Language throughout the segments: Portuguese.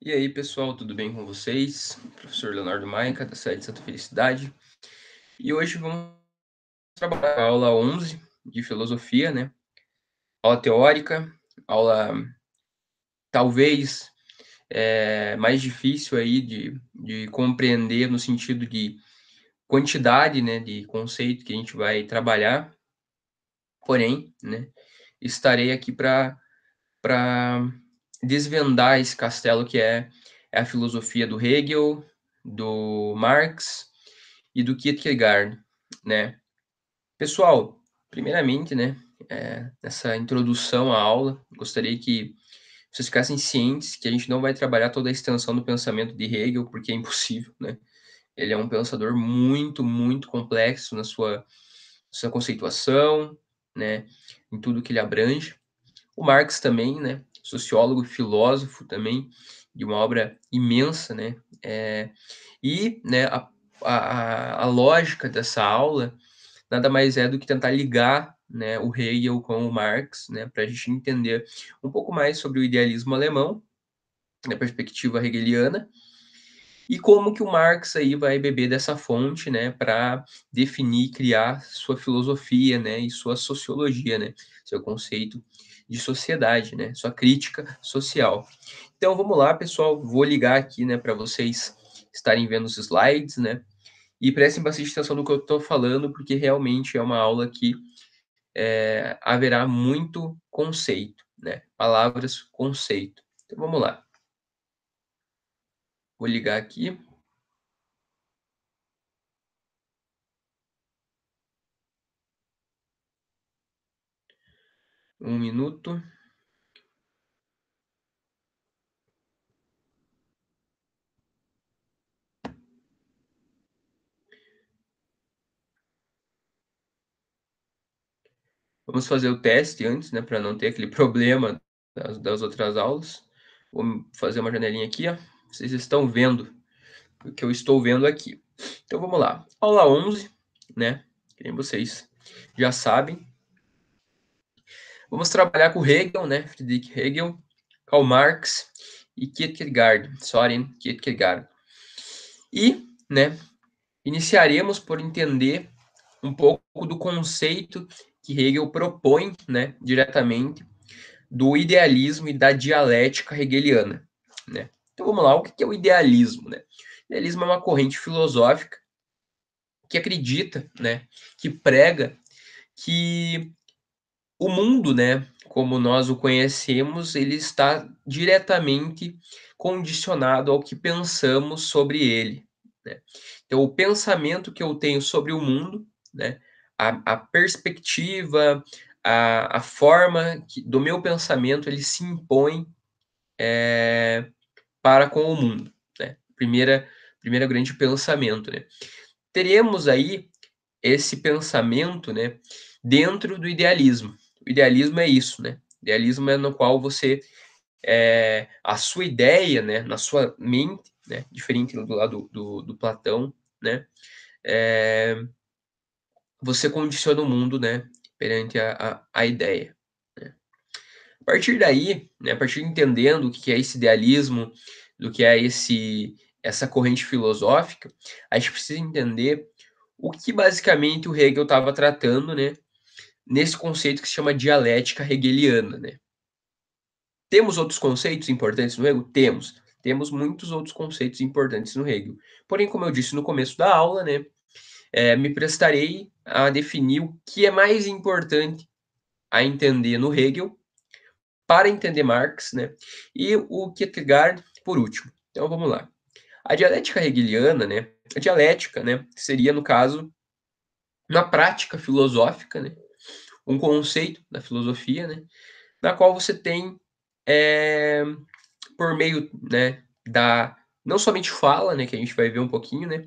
E aí, pessoal, tudo bem com vocês? Professor Leonardo Maica, da cidade de Santa Felicidade. E hoje vamos trabalhar a aula 11 de filosofia, né? Aula teórica, aula talvez mais difícil aí de compreender no sentido de quantidade, né, de conceito que a gente vai trabalhar. Porém, né, estarei aqui para desvendar esse castelo que é a filosofia do Hegel, do Marx e do Kierkegaard, né. Pessoal, primeiramente, né, nessa introdução à aula, gostaria que vocês ficassem cientes que a gente não vai trabalhar toda a extensão do pensamento de Hegel, porque é impossível, né. Ele é um pensador muito, muito complexo na sua conceituação, né, em tudo que ele abrange. O Marx também, né, sociólogo, filósofo também, de uma obra imensa, né, né, a lógica dessa aula nada mais é do que tentar ligar, né, o Hegel com o Marx, né, para a gente entender um pouco mais sobre o idealismo alemão, na perspectiva hegeliana, e como que o Marx aí vai beber dessa fonte, né, para definir e criar sua filosofia, né, e sua sociologia, né, seu conceito de sociedade, né, sua crítica social. Então vamos lá, pessoal, vou ligar aqui, né, para vocês estarem vendo os slides, né, e prestem bastante atenção no que eu estou falando, porque realmente é uma aula que haverá muito conceito, né, palavras, conceito. Então vamos lá, vou ligar aqui, 1 minuto. Vamos fazer o teste antes, né, para não ter aquele problema das outras aulas. Vou fazer uma janelinha aqui, ó. Vocês estão vendo o que eu estou vendo aqui. Então vamos lá. Aula 11, né? Que nem vocês já sabem. Vamos trabalhar com Hegel, né? Friedrich Hegel, Karl Marx e Kierkegaard, Soren Kierkegaard. E, né, iniciaremos por entender um pouco do conceito que Hegel propõe, né, diretamente do idealismo e da dialética hegeliana, né? Então vamos lá, o que é o idealismo, né? O idealismo é uma corrente filosófica que acredita, né, que prega que o mundo, né, como nós o conhecemos, ele está diretamente condicionado ao que pensamos sobre ele, né? Então o pensamento que eu tenho sobre o mundo, né, a perspectiva, a forma do meu pensamento, ele se impõe para com o mundo, né? Primeira grande pensamento, né? Teremos aí esse pensamento, né, dentro do idealismo. O idealismo é isso, né? O idealismo é no qual você a sua ideia, né, na sua mente, né, diferente do lado do Platão, né, você condiciona o mundo, né, perante a ideia, né. A partir daí, né, a partir de entendendo o que é esse idealismo, do que é essa corrente filosófica, a gente precisa entender o que basicamente o Hegel estava tratando, né, nesse conceito que se chama dialética hegeliana, né. Temos outros conceitos importantes no Hegel? Temos. Temos muitos outros conceitos importantes no Hegel. Porém, como eu disse no começo da aula, né, me prestarei a definir o que é mais importante a entender no Hegel para entender Marx, né, e o Kierkegaard por último. Então vamos lá. A dialética hegeliana, né, a dialética, né, seria no caso, na prática filosófica, né, um conceito da filosofia, né, na qual você tem, eh, por meio, né, da não somente fala, né, que a gente vai ver um pouquinho, né,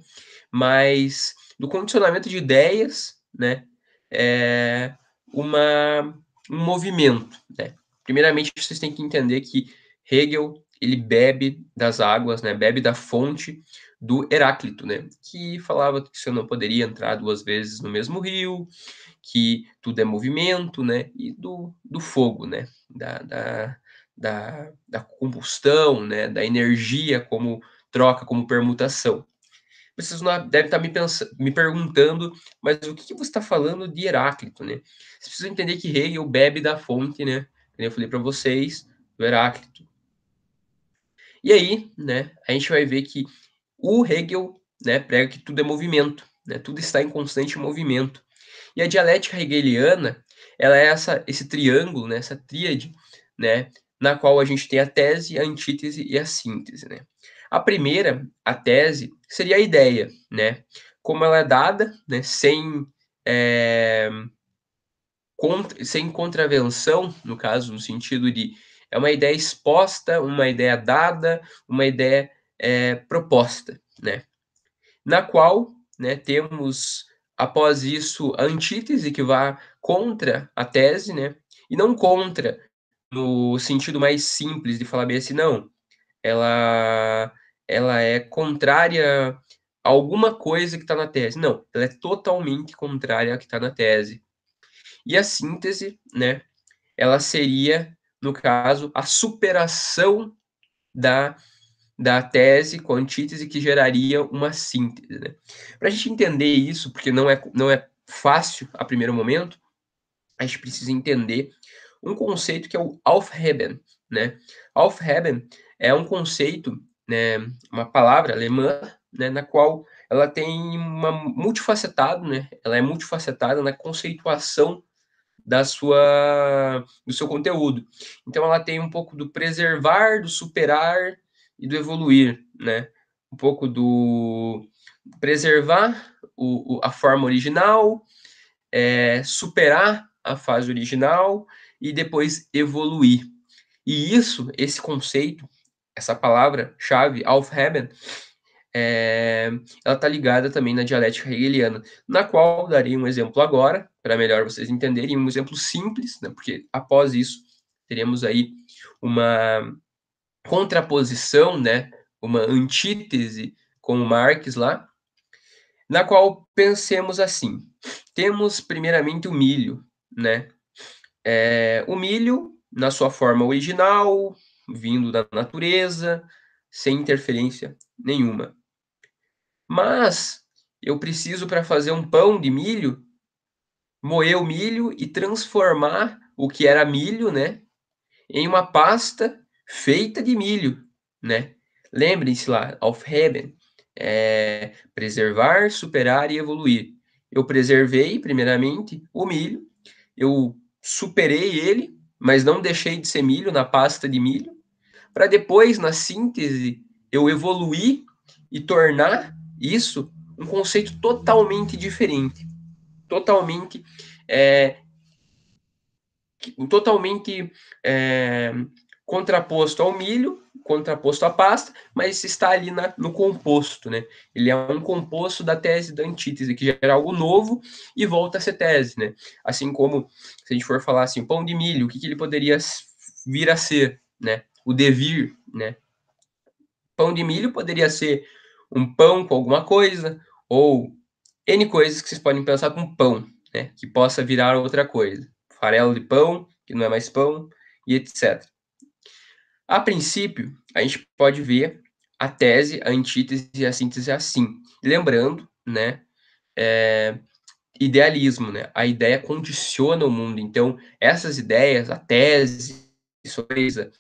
mas do condicionamento de ideias, né, eh, uma um movimento, né. Primeiramente, vocês têm que entender que Hegel, ele bebe das águas, né, bebe da fonte do Heráclito, né, que falava que você não poderia entrar 2 vezes no mesmo rio, que tudo é movimento, né, e do fogo, né, da combustão, né, da energia como troca, como permutação. Vocês não devem estar me perguntando, mas o que você está falando de Heráclito, né? Vocês precisam entender que Hegel bebe da fonte, né? Como eu falei para vocês, do Heráclito. E aí, né, a gente vai ver que o Hegel, né, prega que tudo é movimento, né? Tudo está em constante movimento. E a dialética hegeliana, ela é esse triângulo, né, essa tríade, né, na qual a gente tem a tese, a antítese e a síntese, né. A primeira, a tese, seria a ideia, né, como ela é dada, né, eh, sem contravenção, no caso, no sentido de é uma ideia exposta, uma ideia dada, uma ideia, proposta, né na qual, né, temos após isso a antítese que vai contra a tese, né, e não contra no sentido mais simples de falar bem assim, não, ela ela é contrária a alguma coisa que está na tese, não, ela é totalmente contrária ao que está na tese. E a síntese, né, ela seria, no caso, a superação da da tese com a antítese que geraria uma síntese, né. Para a gente entender isso, porque não é fácil a primeiro momento, a gente precisa entender um conceito que é o Aufheben, né. Aufheben é um conceito, né, uma palavra alemã, né, na qual ela tem uma multifacetado, né, ela é multifacetada na conceituação do seu conteúdo. Então ela tem um pouco do preservar, do superar e do evoluir, né. Um pouco do preservar a forma original, superar a fase original e depois evoluir. E esse conceito, essa palavra-chave, Aufheben, eh, ela está ligada também na dialética hegeliana, na qual darei um exemplo agora, para melhor vocês entenderem, um exemplo simples, né, porque após isso teremos aí uma contraposição, né, uma antítese com o Marx lá, na qual pensemos assim: temos primeiramente o milho, né? O milho na sua forma original, vindo da natureza, sem interferência nenhuma. Mas eu preciso para fazer um pão de milho, moer o milho e transformar o que era milho, né, em uma pasta feita de milho, né. Lembrem-se lá, Aufheben, preservar, superar e evoluir. Eu preservei, primeiramente, o milho, eu superei ele, mas não deixei de ser milho na pasta de milho, para depois, na síntese, eu evoluir e tornar isso um conceito totalmente diferente, totalmente, é, totalmente é, contraposto ao milho, contraposto à pasta, mas está ali no composto, né? Ele é um composto da tese da antítese, que gera algo novo e volta a ser tese, né? Assim como, se a gente for falar assim, pão de milho, o que ele poderia vir a ser, né? O devir, né? Pão de milho poderia ser um pão com alguma coisa, ou N coisas que vocês podem pensar com pão, né, que possa virar outra coisa. Farelo de pão, que não é mais pão, e etc. A princípio, a gente pode ver a tese, a antítese e a síntese assim. Lembrando, né, eh, idealismo, né? A ideia condiciona o mundo. Então, essas ideias, a tese sobre a coisa,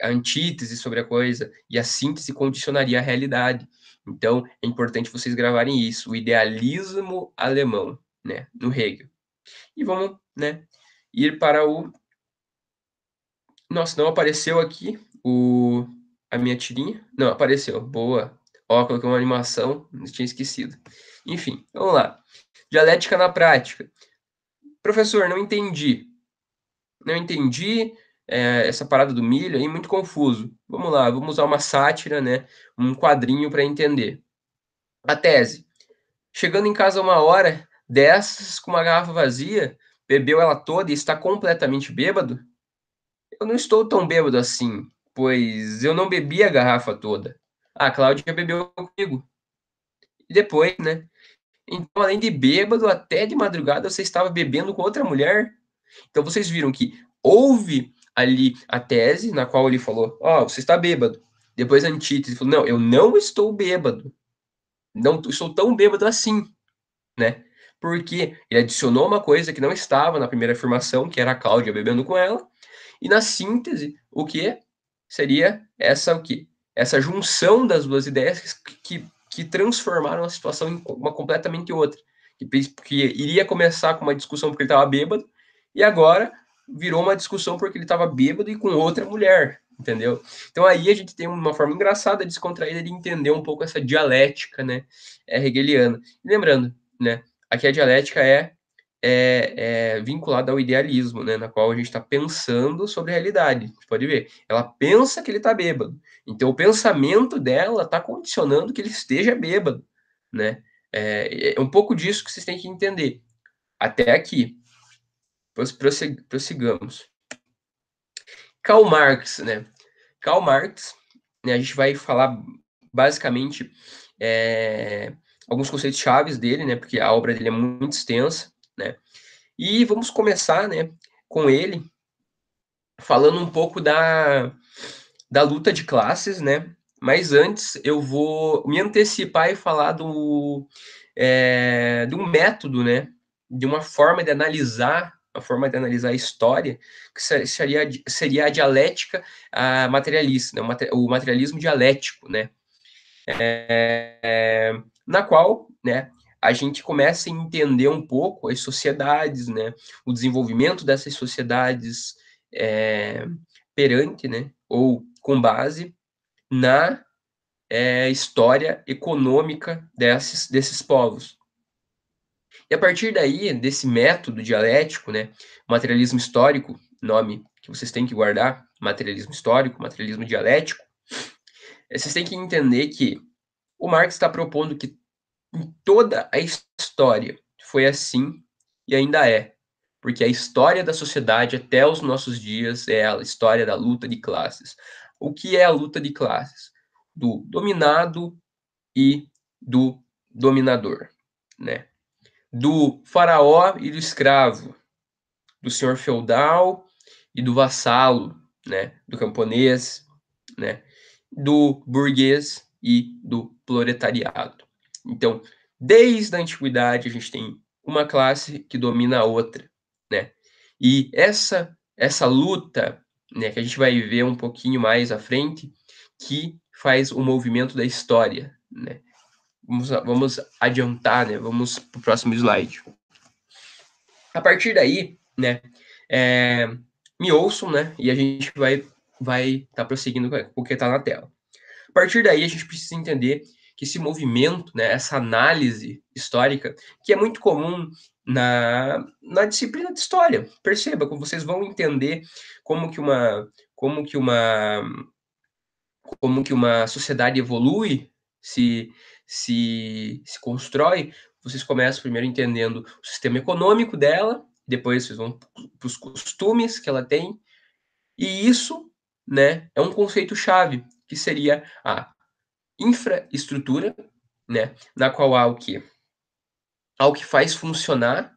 a antítese sobre a coisa e a síntese condicionaria a realidade. Então, é importante vocês gravarem isso, o idealismo alemão, né, no Hegel. E vamos, né, ir para o nossa, não apareceu aqui a minha tirinha. Não, apareceu. Boa. Ó, coloquei uma animação, não tinha esquecido. Enfim, vamos lá. Dialética na prática. Professor, não entendi. Não entendi, essa parada do milho aí, muito confuso. Vamos lá, vamos usar uma sátira, né, um quadrinho para entender. A tese: chegando em casa uma hora dessas com uma garrafa vazia, bebeu ela toda e está completamente bêbado? Eu não estou tão bêbado assim, pois eu não bebi a garrafa toda. A Cláudia bebeu comigo. E depois, né? Então, além de bêbado, até de madrugada você estava bebendo com outra mulher? Então vocês viram que houve ali a tese, na qual ele falou, ó, você está bêbado. Depois a antítese falou, não, eu não estou bêbado. Não estou tão bêbado assim, né? Porque ele adicionou uma coisa que não estava na primeira afirmação, que era a Cláudia bebendo com ela, e na síntese, o que seria essa o quê? Essa junção das duas ideias que transformaram a situação em uma completamente outra. Que iria começar com uma discussão porque ele estava bêbado, e agora virou uma discussão porque ele estava bêbado e com outra mulher, entendeu? Então aí a gente tem uma forma engraçada, descontraída de entender um pouco essa dialética, né, hegeliana. E lembrando, né, aqui a dialética é vinculada ao idealismo, né, na qual a gente está pensando sobre a realidade. Você pode ver, ela pensa que ele está bêbado. Então o pensamento dela está condicionando que ele esteja bêbado, né? É um pouco disso que vocês têm que entender. Até aqui. Prossigamos. Karl Marx, né? Karl Marx, né, a gente vai falar basicamente alguns conceitos chaves dele, né? Porque a obra dele é muito extensa, né? E vamos começar, né, com ele falando um pouco da luta de classes, né? Mas antes eu vou me antecipar e falar de um método, né? De uma forma de analisar, a forma de analisar a história, que seria a dialética materialista, né? O materialismo dialético, né? Na qual, né, a gente começa a entender um pouco as sociedades, né, o desenvolvimento dessas sociedades perante, né, ou com base na história econômica desses povos. E a partir daí, desse método dialético, né, materialismo histórico, nome que vocês têm que guardar, materialismo histórico, materialismo dialético, vocês têm que entender que o Marx está propondo que em toda a história foi assim e ainda é. Porque a história da sociedade até os nossos dias é a história da luta de classes. O que é a luta de classes? Do dominado e do dominador, né? Do faraó e do escravo, do senhor feudal e do vassalo, né? Do camponês, né? Do burguês e do proletariado. Então, desde a antiguidade, a gente tem uma classe que domina a outra, né? E essa luta, né, que a gente vai ver um pouquinho mais à frente, que faz o movimento da história, né? Vamos adiantar, né? Vamos para o próximo slide. A partir daí, né, me ouçam, né? E a gente vai tá prosseguindo com o que está na tela. A partir daí, a gente precisa entender que esse movimento, né, essa análise histórica, que é muito comum na disciplina de história. Perceba, como vocês vão entender como que uma, como que uma, como que uma sociedade evolui, se constrói, vocês começam primeiro entendendo o sistema econômico dela, depois vocês vão para os costumes que ela tem, e isso, né, é um conceito-chave, que seria a infraestrutura, né, na qual há o quê? Há o que faz funcionar,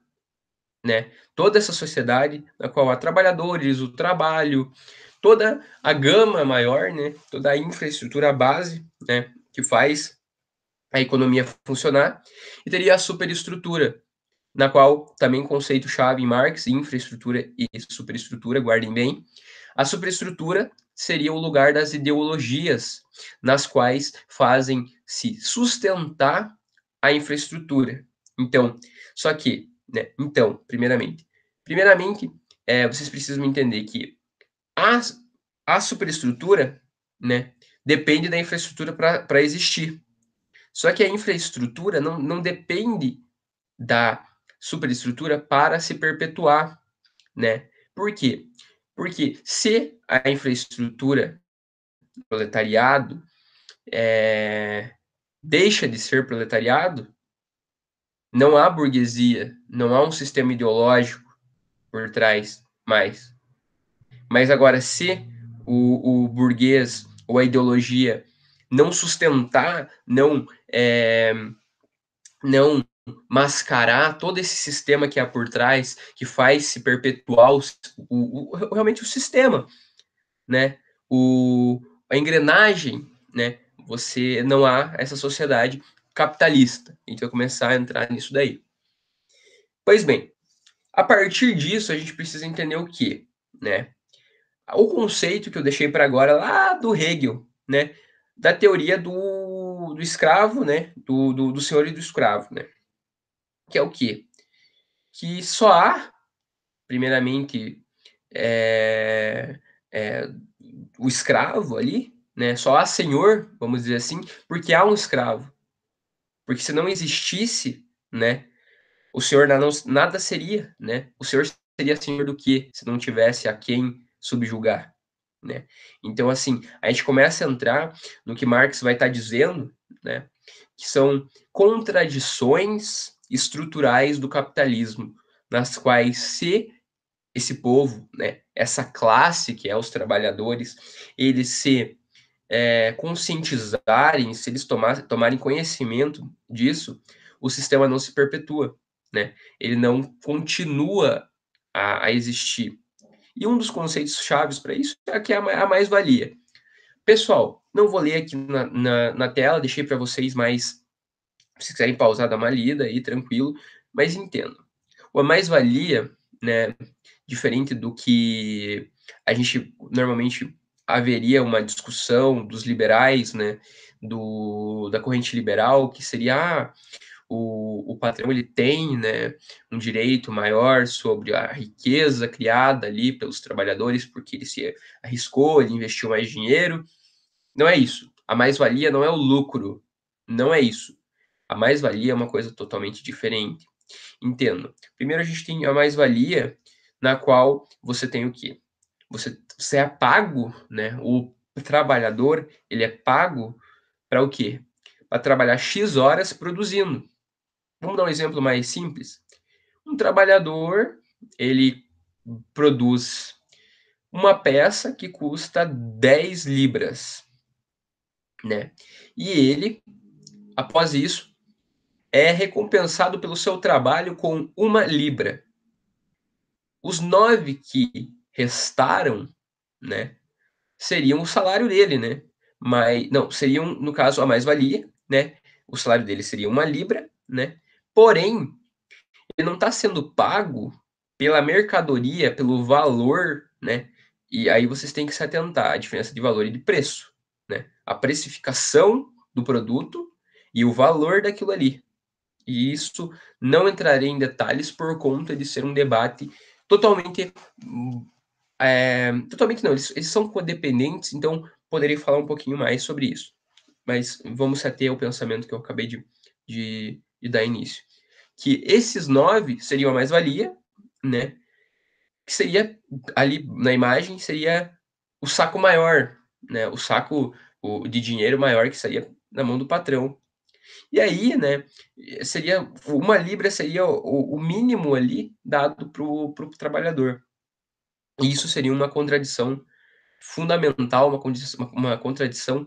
né, toda essa sociedade, na qual há trabalhadores, o trabalho, toda a gama maior, né, toda a infraestrutura base, né, que faz a economia funcionar, e teria a superestrutura, na qual também conceito-chave em Marx, infraestrutura e superestrutura, guardem bem. A superestrutura seria o lugar das ideologias nas quais fazem se sustentar a infraestrutura. Então, só que, né, então, primeiramente, vocês precisam entender que a, a superestrutura, né, depende da infraestrutura para existir. Só que a infraestrutura não depende da superestrutura para se perpetuar, né? Por quê? Porque se a infraestrutura do proletariado deixa de ser proletariado, não há burguesia, não há um sistema ideológico por trás mais. Mas agora, se o burguês ou a ideologia não sustentar, não mascarar todo esse sistema que há por trás, que faz se perpetuar realmente o sistema, né? O, a engrenagem, né? Você não há essa sociedade capitalista. A gente vai começar a entrar nisso daí. Pois bem, a partir disso a gente precisa entender o quê, né? O conceito que eu deixei para agora lá do Hegel, né? Da teoria do escravo, né? Do senhor e do escravo, né? Que é o quê? Que só há, primeiramente, é, é, o escravo ali, né? Só há senhor, vamos dizer assim, porque há um escravo. Porque se não existisse, né? O senhor nada seria, né? O senhor seria senhor do quê? Se não tivesse a quem subjugar, né? Então, assim, a gente começa a entrar no que Marx vai estar dizendo, né? Que são contradições estruturais do capitalismo, nas quais se esse povo, né, essa classe que é os trabalhadores, eles se conscientizarem, se eles tomarem conhecimento disso, o sistema não se perpetua, né? Ele não continua a existir. E um dos conceitos chaves para isso é que é a mais-valia. Pessoal, não vou ler aqui na tela, deixei para vocês mais, se quiserem pausar, dar uma lida aí, tranquilo, mas entendo. A mais-valia, né, diferente do que a gente normalmente haveria uma discussão dos liberais, né, da corrente liberal, que seria o patrão ele tem, né, um direito maior sobre a riqueza criada ali pelos trabalhadores, porque ele se arriscou, ele investiu mais dinheiro. Não é isso. A mais-valia não é o lucro. Não é isso. A mais-valia é uma coisa totalmente diferente. Entendo. Primeiro a gente tem a mais-valia, na qual você tem o quê? Você é pago, né? O trabalhador, ele é pago para o quê? Para trabalhar X horas produzindo. Vamos dar um exemplo mais simples. Um trabalhador, ele produz uma peça que custa 10 libras, né? E ele, após isso, é recompensado pelo seu trabalho com 1 libra. Os 9 que restaram, né, seriam o salário dele, né? Mas não, seriam, no caso, a mais-valia, né? O salário dele seria 1 libra, né? Porém, ele não está sendo pago pela mercadoria, pelo valor, né? E aí vocês têm que se atentar à diferença de valor e de preço, né? A precificação do produto e o valor daquilo ali. E isso não entrarei em detalhes por conta de ser um debate totalmente. Totalmente não, eles são codependentes, então poderei falar um pouquinho mais sobre isso. Mas vamos se ater ao pensamento que eu acabei de dar início. Que esses 9 seriam a mais-valia, né? Que seria, ali na imagem, seria o saco maior, né? O saco de dinheiro maior que seria na mão do patrão. E aí, né, seria 1 libra seria o mínimo ali dado para o trabalhador. E isso seria uma contradição fundamental, uma contradição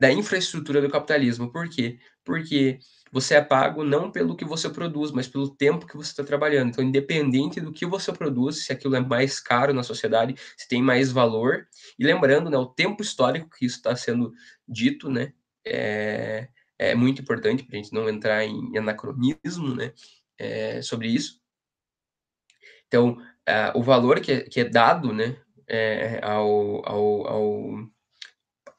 da infraestrutura do capitalismo. Por quê? Porque você é pago não pelo que você produz, mas pelo tempo que você está trabalhando. Então, independente do que você produz, se aquilo é mais caro na sociedade, se tem mais valor. E lembrando, né, o tempo histórico que isso está sendo dito, né, é, é muito importante para a gente não entrar em anacronismo, né, sobre isso. Então, o valor que é dado, né,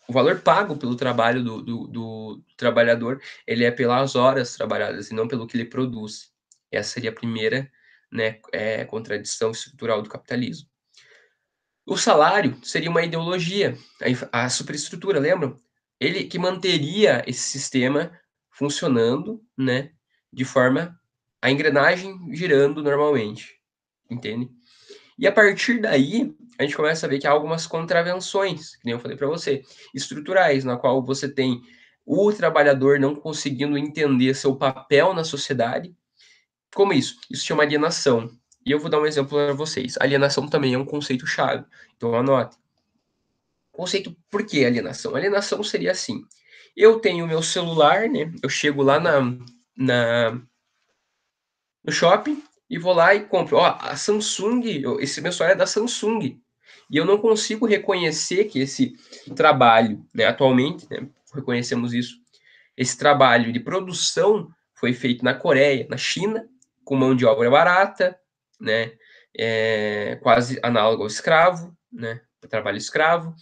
o valor pago pelo trabalho do trabalhador, ele é pelas horas trabalhadas e não pelo que ele produz. Essa seria a primeira, né, contradição estrutural do capitalismo. O salário seria uma ideologia, a superestrutura, lembram? Ele que manteria esse sistema funcionando, né, de forma a engrenagem girando normalmente, entende? E a partir daí, a gente começa a ver que há algumas contravenções, que nem eu falei para você, estruturais, na qual você tem o trabalhador não conseguindo entender seu papel na sociedade. Como isso? Isso chama alienação. E eu vou dar um exemplo para vocês. Alienação também é um conceito chave. Então anote. Conceito, por que alienação? Alienação seria assim: eu tenho meu celular, né? Eu chego lá na no shopping e vou lá e compro. Ó, a Samsung, esse meu celular é da Samsung. E eu não consigo reconhecer que esse trabalho, né, atualmente, né, reconhecemos isso, esse trabalho de produção foi feito na Coreia, na China, com mão de obra barata, né, quase análogo ao escravo, né, trabalho escravo.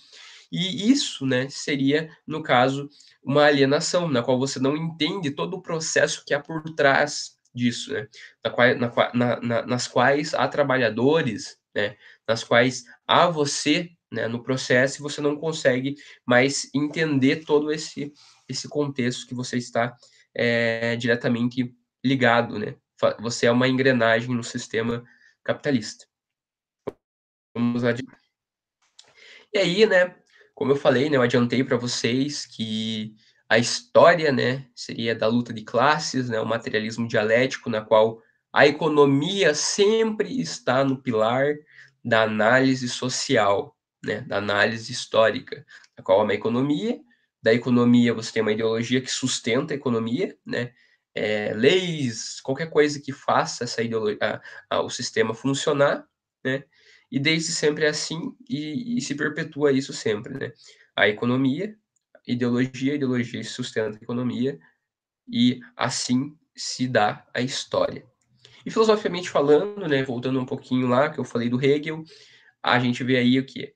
E isso, né, seria, no caso, uma alienação, na qual você não entende todo o processo que há por trás disso, né? Nas quais há trabalhadores, né? Nas quais há você, né, no processo e você não consegue mais entender todo esse contexto que você está diretamente ligado, né? Você é uma engrenagem no sistema capitalista. Vamos adiante. E aí, né, como eu falei, né, eu adiantei para vocês que a história, né, seria da luta de classes, né, o materialismo dialético, na qual a economia sempre está no pilar da análise social, né, da análise histórica, na qual é uma economia, da economia você tem uma ideologia que sustenta a economia, né, leis, qualquer coisa que faça essa ideologia, o sistema funcionar, né, e desde sempre é assim e se perpetua isso sempre, né? A economia, a ideologia sustenta a economia e assim se dá a história. E filosoficamente falando, né, voltando um pouquinho lá, que eu falei do Hegel, a gente vê aí o quê?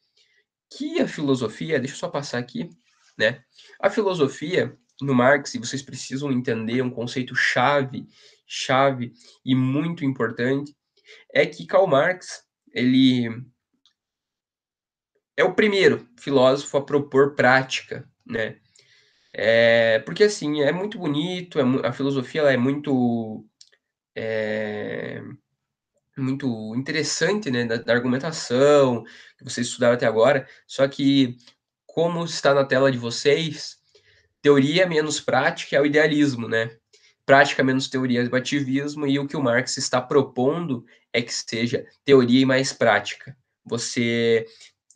Que a filosofia, deixa eu só passar aqui, né? A filosofia, no Marx, e vocês precisam entender um conceito chave e muito importante, é que Karl Marx, ele é o primeiro filósofo a propor prática, né? Porque assim, é muito bonito, a filosofia ela é é, muito interessante, né, da argumentação que vocês estudaram até agora, só que, como está na tela de vocês, teoria menos prática é o idealismo, né? Prática menos teoria é o ativismo, e o que o Marx está propondo é que seja teoria e mais prática. Você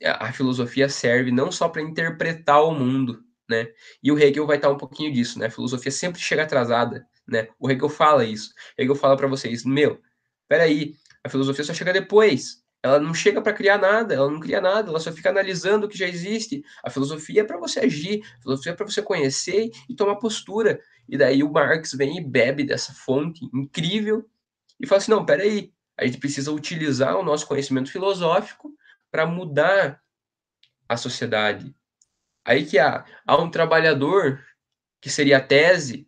a filosofia serve não só para interpretar o mundo, né? E o Hegel vai estar um pouquinho disso, né? A filosofia sempre chega atrasada, né? O Hegel fala isso. O Hegel fala para vocês, meu, peraí, a filosofia só chega depois. Ela não chega para criar nada, ela não cria nada, ela só fica analisando o que já existe. A filosofia é para você agir, a filosofia é para você conhecer e tomar postura. E daí o Marx vem e bebe dessa fonte incrível e fala assim: não, peraí, a gente precisa utilizar o nosso conhecimento filosófico para mudar a sociedade. Aí que há um trabalhador, que seria a tese,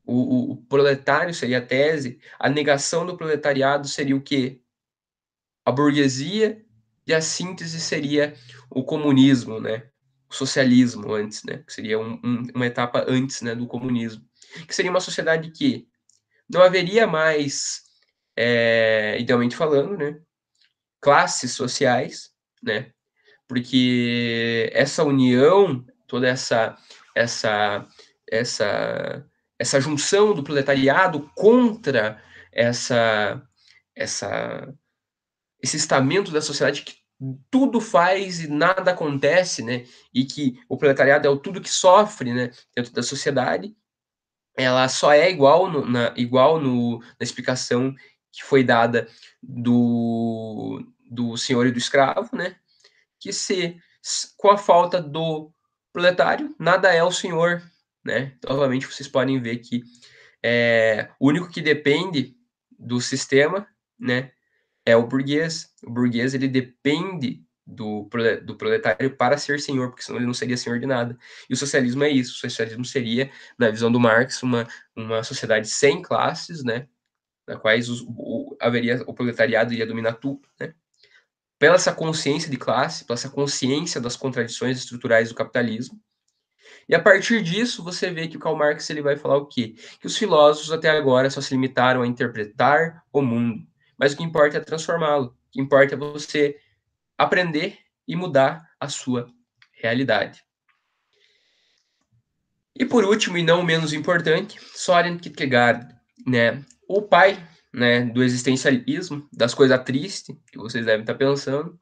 o proletário seria a tese, a negação do proletariado seria o quê? A burguesia, e a síntese seria o comunismo, né? O socialismo antes, né? Que seria uma etapa antes, né, do comunismo. Que seria uma sociedade que não haveria mais, idealmente falando, né, classes sociais, né? Porque essa união, toda essa essa essa junção do proletariado contra essa essa esse estamento da sociedade que tudo faz e nada acontece, né? E que o proletariado é o tudo que sofre, né, dentro da sociedade, ela só é igual na explicação que foi dada do senhor e do escravo, né? Que se com a falta do proletário, nada é o senhor, né? Então, novamente, vocês podem ver que o único que depende do sistema, né, é o burguês. O burguês ele depende do proletário para ser senhor, porque senão ele não seria senhor de nada. E o socialismo é isso. O socialismo seria, na visão do Marx, uma sociedade sem classes, né, na quais o proletariado iria dominar tudo, né? Pela essa consciência de classe, pela essa consciência das contradições estruturais do capitalismo. E a partir disso, você vê que o Karl Marx ele vai falar o quê? Que os filósofos até agora só se limitaram a interpretar o mundo, mas o que importa é transformá-lo. O que importa é você aprender e mudar a sua realidade. E por último, e não menos importante, Soren Kierkegaard, né? O pai, né, do existencialismo, das coisas tristes que vocês devem estar pensando.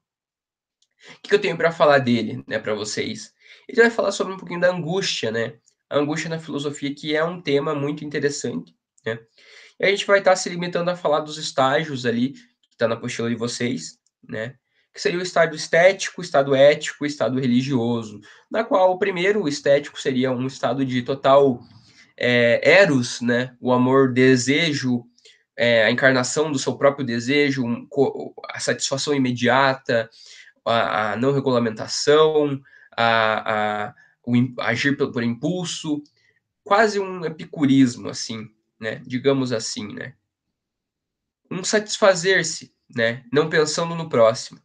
O que eu tenho para falar dele, né, para vocês? Ele vai falar sobre um pouquinho da angústia, né? A angústia na filosofia, que é um tema muito interessante, né? E a gente vai estar se limitando a falar dos estágios ali, que está na apostila de vocês, né, que seria o estado estético, o estado ético, o estado religioso, na qual o primeiro, o estético, seria um estado de total eros, né, o amor, desejo, a encarnação do seu próprio desejo, a satisfação imediata, a não regulamentação, agir por impulso, quase um epicurismo, assim, né, digamos assim, né. Um satisfazer-se, né, não pensando no próximo.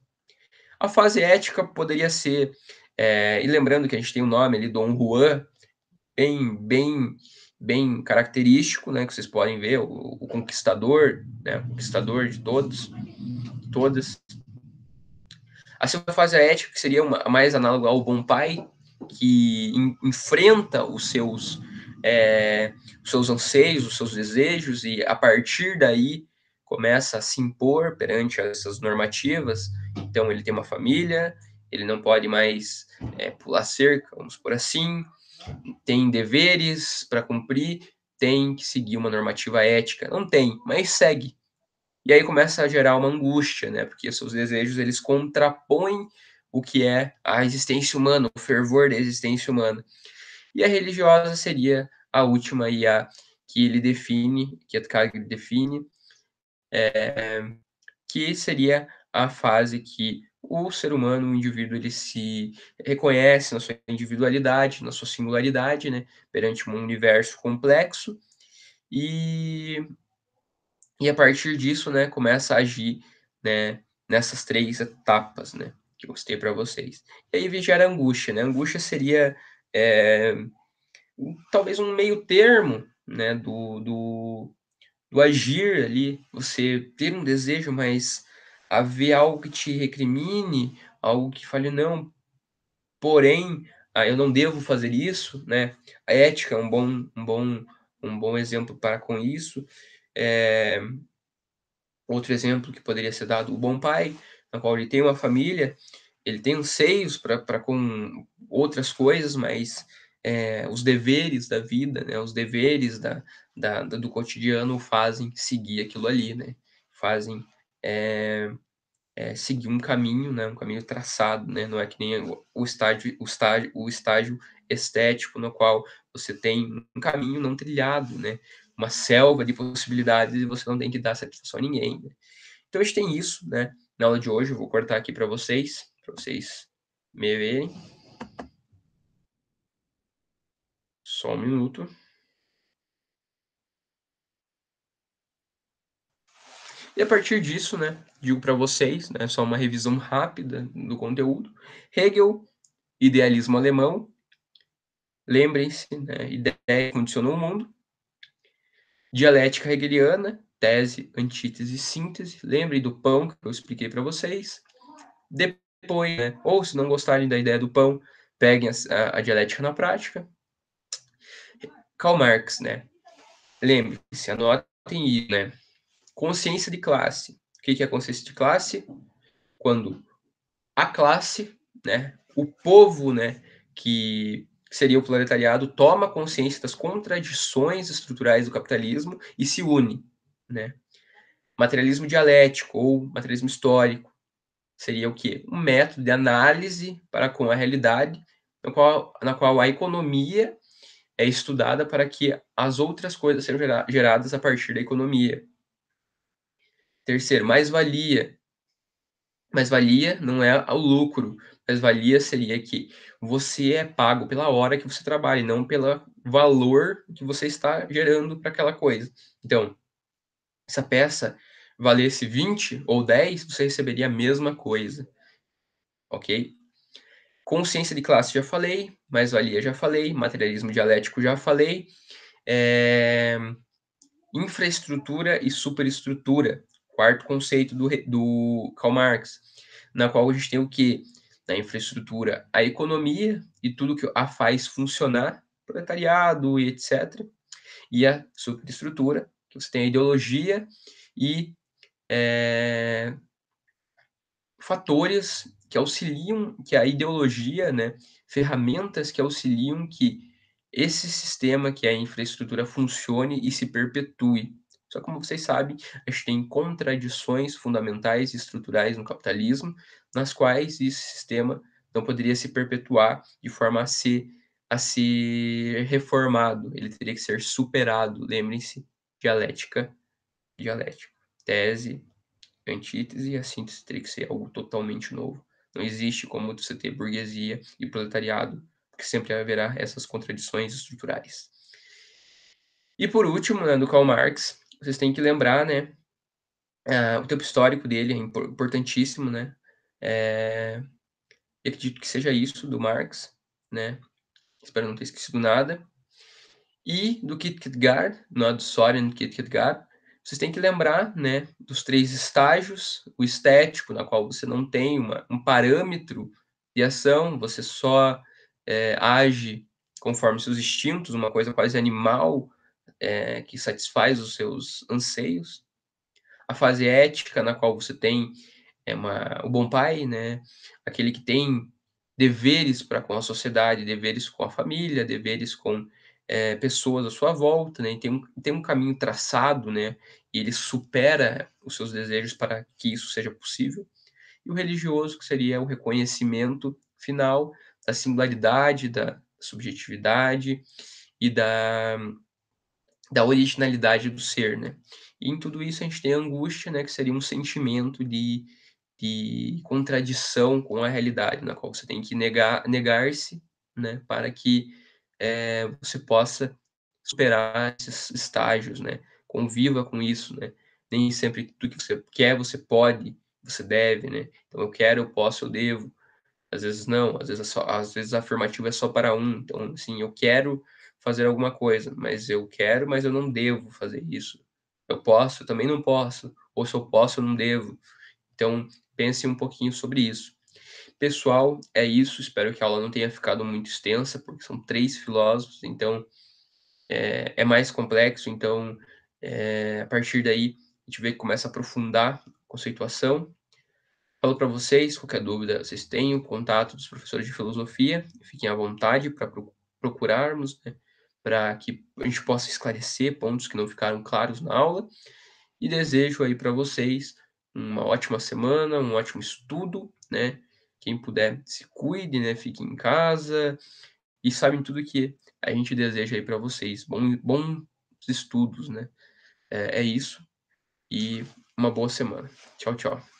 A fase ética poderia ser, e lembrando que a gente tem o nome ali, Dom Juan, bem bem bem característico, né, que vocês podem ver, o conquistador, né, o conquistador de todos, todas. A segunda fase é a ética, que seria mais análoga ao bom pai, que enfrenta os seus anseios, os seus desejos, e a partir daí começa a se impor perante essas normativas. Então, ele tem uma família, ele não pode mais pular cerca, vamos por assim, tem deveres para cumprir, tem que seguir uma normativa ética. Não tem, mas segue. E aí começa a gerar uma angústia, né? Porque seus desejos eles contrapõem o que é a existência humana, o fervor da existência humana. E a religiosa seria a última e a que ele define, que a Kag define, que seria a fase que o ser humano, o indivíduo, ele se reconhece na sua individualidade, na sua singularidade, né, perante um universo complexo, e a partir disso, né, começa a agir, né, nessas 3 etapas, né, que eu citei para vocês. E aí gera angústia, né, angústia seria, eh, talvez um meio termo, né, do agir ali, você ter um desejo, mas haver algo que te recrimine, algo que fale: "Não, porém, eu não devo fazer isso", né. A ética é um bom exemplo para com isso. Eh, Outro exemplo que poderia ser dado, o bom pai, na qual ele tem uma família, ele tem anseios para com outras coisas, mas, os deveres da vida, né, os deveres do cotidiano o fazem seguir aquilo ali, né, fazem, eh seguir um caminho, né, um caminho traçado, né, não é que nem o estágio estético no qual você tem um caminho não trilhado, né, uma selva de possibilidades e você não tem que dar satisfação a ninguém, né. Então a gente tem isso, né, na aula de hoje, eu vou cortar aqui para vocês me verem. Só um minuto. E a partir disso, né, digo para vocês, né, só uma revisão rápida do conteúdo. Hegel, idealismo alemão, lembrem-se, né, ideia condicionou o mundo. Dialética hegeliana, tese, antítese, síntese. Lembrem do pão que eu expliquei para vocês. Depois, né, ou se não gostarem da ideia do pão, peguem a dialética na prática. Karl Marx, né? Lembre-se, anotem isso, né? Consciência de classe. O que é consciência de classe? Quando a classe, né, o povo, né, que seria o proletariado, toma consciência das contradições estruturais do capitalismo e se une, né? Materialismo dialético ou materialismo histórico seria o quê? Um método de análise para com a realidade, na qual a economia é estudada para que as outras coisas sejam geradas a partir da economia. Terceiro, mais-valia. Mais-valia não é o lucro, mais-valia seria que você é pago pela hora que você trabalha e não pelo valor que você está gerando para aquela coisa. Então, essa peça valesse 20 ou 10, você receberia a mesma coisa, ok? Consciência de classe já falei, mais-valia já falei, materialismo dialético já falei, eh, infraestrutura e superestrutura, quarto conceito do Karl Marx, na qual a gente tem o quê? Na infraestrutura, a economia e tudo que a faz funcionar, proletariado e etc. E a superestrutura, que você tem a ideologia e eh, fatores que auxiliam que a ideologia, né, ferramentas que auxiliam que esse sistema, que é a infraestrutura, funcione e se perpetue. Só que como vocês sabem, a gente tem contradições fundamentais e estruturais no capitalismo, nas quais esse sistema não poderia se perpetuar de forma a ser reformado, ele teria que ser superado. Lembrem-se, dialética, dialética. Tese, antítese e a síntese teria que ser algo totalmente novo. Não existe como você ter burguesia e proletariado, porque sempre haverá essas contradições estruturais. E por último, né, do Karl Marx, vocês têm que lembrar, né, o tempo histórico dele é importantíssimo, né, eh, eu acredito que seja isso do Marx, né, espero não ter esquecido nada. E do Kierkegaard, não, do Soren Kierkegaard, vocês têm que lembrar, né, dos 3 estágios, o estético, na qual você não tem um parâmetro de ação, você só, age conforme seus instintos, uma coisa quase animal, que satisfaz os seus anseios. A fase ética, na qual você tem o bom pai, né, aquele que tem deveres para com a sociedade, deveres com a família, deveres com, pessoas à sua volta, né, e tem um caminho traçado, né, e ele supera os seus desejos para que isso seja possível. E o religioso, que seria o reconhecimento final da singularidade, da subjetividade e da originalidade do ser, né. E em tudo isso a gente tem a angústia, né, que seria um sentimento de contradição com a realidade, na qual você tem que negar-se, né, para que, você possa superar esses estágios, né. Conviva com isso, né. Nem sempre tudo que você quer, você pode, você deve, né. Então eu quero, eu posso, eu devo. Às vezes não, às vezes a afirmativa é só para um, então, assim, eu quero fazer alguma coisa, mas eu quero, mas eu não devo fazer isso. Eu posso, eu também não posso, ou se eu posso, eu não devo. Então, pense um pouquinho sobre isso. Pessoal, é isso, espero que a aula não tenha ficado muito extensa, porque são 3 filósofos, então, é mais complexo, então, a partir daí, a gente vê que começa a aprofundar a conceituação. Falo para vocês, qualquer dúvida vocês têm o contato dos professores de filosofia, fiquem à vontade para procurarmos, né, para que a gente possa esclarecer pontos que não ficaram claros na aula. E desejo aí para vocês uma ótima semana, um ótimo estudo, né. Quem puder se cuide, né, fique em casa e sabem tudo que a gente deseja aí para vocês. Bons estudos, né. É isso e uma boa semana. Tchau, tchau.